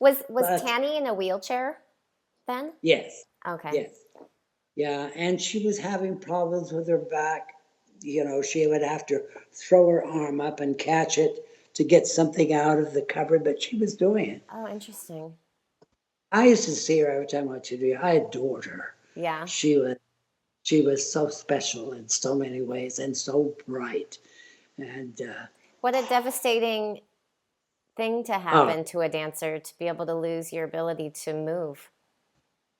Was But Tanny in a wheelchair then? yes, Okay. yes. Yeah, and she was having problems with her back. You know, she would have to throw her arm up and catch it to get something out of the cupboard, but she was doing it. Oh, interesting. I used to see her every time I went to do. I adored her. Yeah. She was she was so special in so many ways and so bright. And What a devastating thing to oh happen to a dancer to be able to lose your ability to move.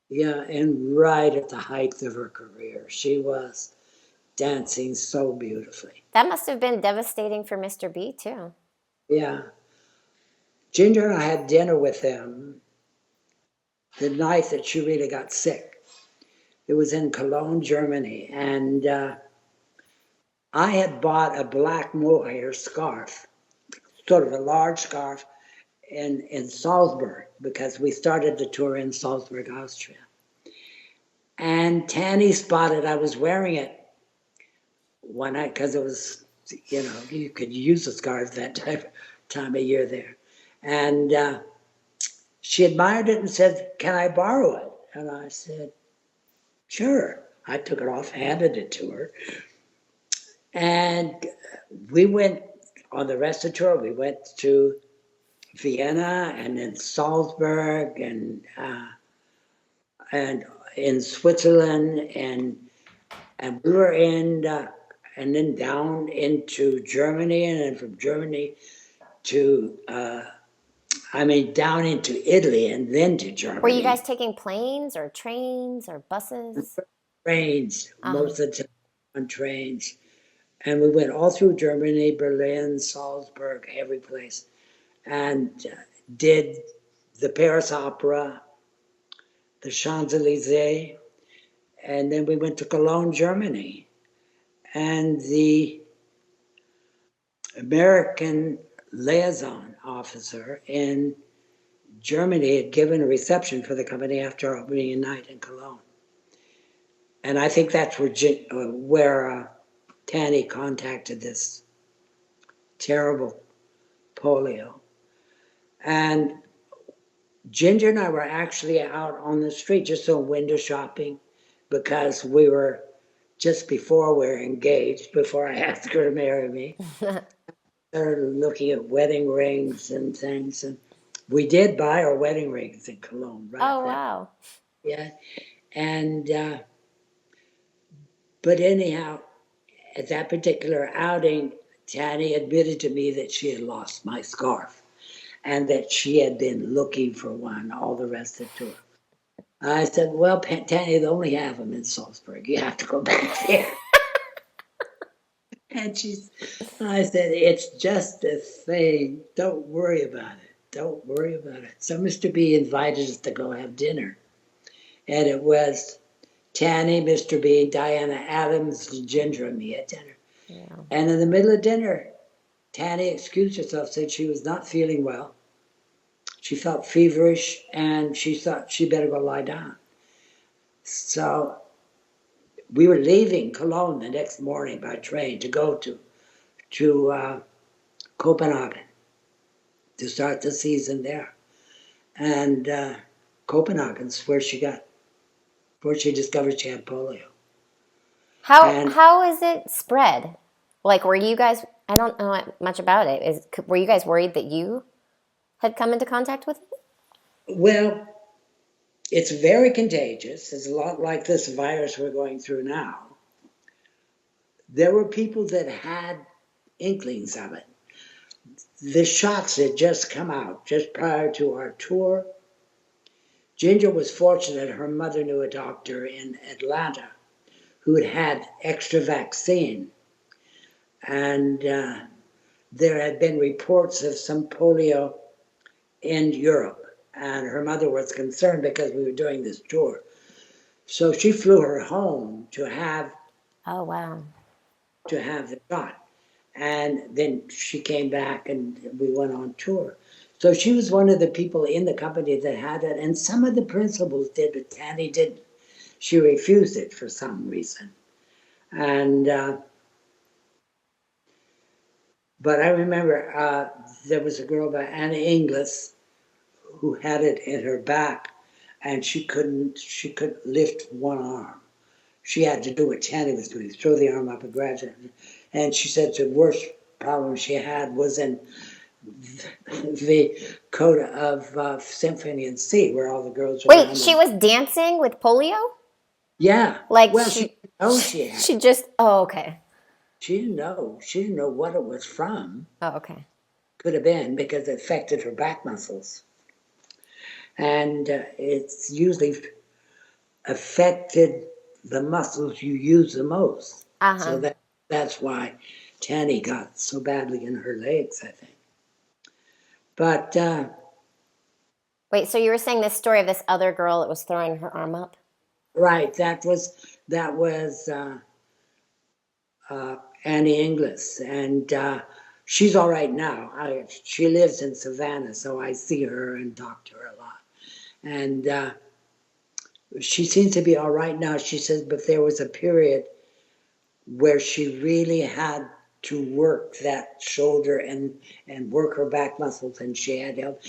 yeah, and right at the height of her career, she was dancing so beautifully. That must have been devastating for Mr. B too. Yeah, Ginger and I had dinner with them the night that she really got sick. It was in Cologne, Germany, and I had bought a black mohair scarf, sort of a large scarf, in Salzburg because we started the tour in Salzburg, Austria. And Tanny spotted I was wearing it one night because it was, you know, you could use a scarf that time of year there. And she admired it and said, "Can I borrow it?" And I said, "Sure." I took it off, handed it to her. And we went on the rest of the tour. We went to Vienna and then Salzburg and in Switzerland and we were in and then down into Germany and then from Germany to down into Italy and then to Were you guys Germany. taking planes or trains or buses? Trains, Uh-huh. most of the time on trains. And we went all through Germany, Berlin, Salzburg, every place, and did the Paris Opera, the Champs Elysees, and then we went to Cologne, Germany, and the American liaison officer in Germany had given a reception for the company after opening night in Cologne, and I think that's where Tanny contacted this terrible polio, and Ginger and I were actually out on the street just so window shopping because we were just before we were engaged, before I asked her to marry me. Started looking at wedding rings and things, and we did buy our wedding rings in Cologne right Oh, then. wow. Yeah, and but anyhow, at that particular outing, Tanny admitted to me that she had lost my scarf and that she had been looking for one all the rest of the tour. I said, "Well, Tanny, they only have them in Salzburg. You have to go back there." And I said, "It's just a thing. Don't worry about it. Don't worry about it." So Mr. B invited us to go have dinner. And it was Tanny, Mr. B, Diana Adams, Ginger, and me at dinner. Yeah. And in the middle of dinner, Tanny excused herself, said she was not feeling well. She felt feverish, and she thought she better go lie down. So we were leaving Cologne the next morning by train to go to Copenhagen to start the season there. And Copenhagen's where she discovered she had polio. And How is it spread? Like, were you guys? I don't know much about it. Were you guys worried that you had come into contact with it? well, it's very contagious. It's a lot like this virus we're going through now. There were people that had inklings of it. The shots had just come out just prior to our tour. Ginger was fortunate her mother knew a doctor in Atlanta who had had extra vaccine. And there had been reports of some polio in Europe. And her mother was concerned because we were doing this tour. So she flew her home Oh, wow. to have the shot. And then she came back and we went on tour. So she was one of the people in the company that had it. And some of the principals did, but Tanny didn't. She refused it for some reason. And but I remember there was a girl by Anna Inglis who had it in her back, and she couldn't lift one arm. She had to do what Tanny was doing, throw the arm up and graduate. And she said the worst problem she had was in the coda of Symphony in C, where all the girls were Wait, around she them. was dancing with polio? Yeah. Like Well, she didn't know she had. she just, oh, okay. She didn't know. She didn't know what it was from. Oh, okay. Could have been because it affected her back muscles. And it's usually affected the muscles you use the most. So Uh-huh. that's why Tanny got so badly in her legs, I think. But Wait, so you were saying this story of this other girl that was throwing her arm up? right, that was Annie Inglis, and she's all right now. She lives in Savannah, so I see her and talk to her a lot. And she seems to be all right now. She says, but there was a period where she really had to work that shoulder and work her back muscles, and she had help.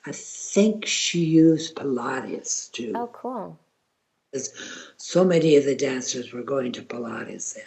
I think she used Pilates too, Oh, cool. because so many of the dancers were going to Pilates then.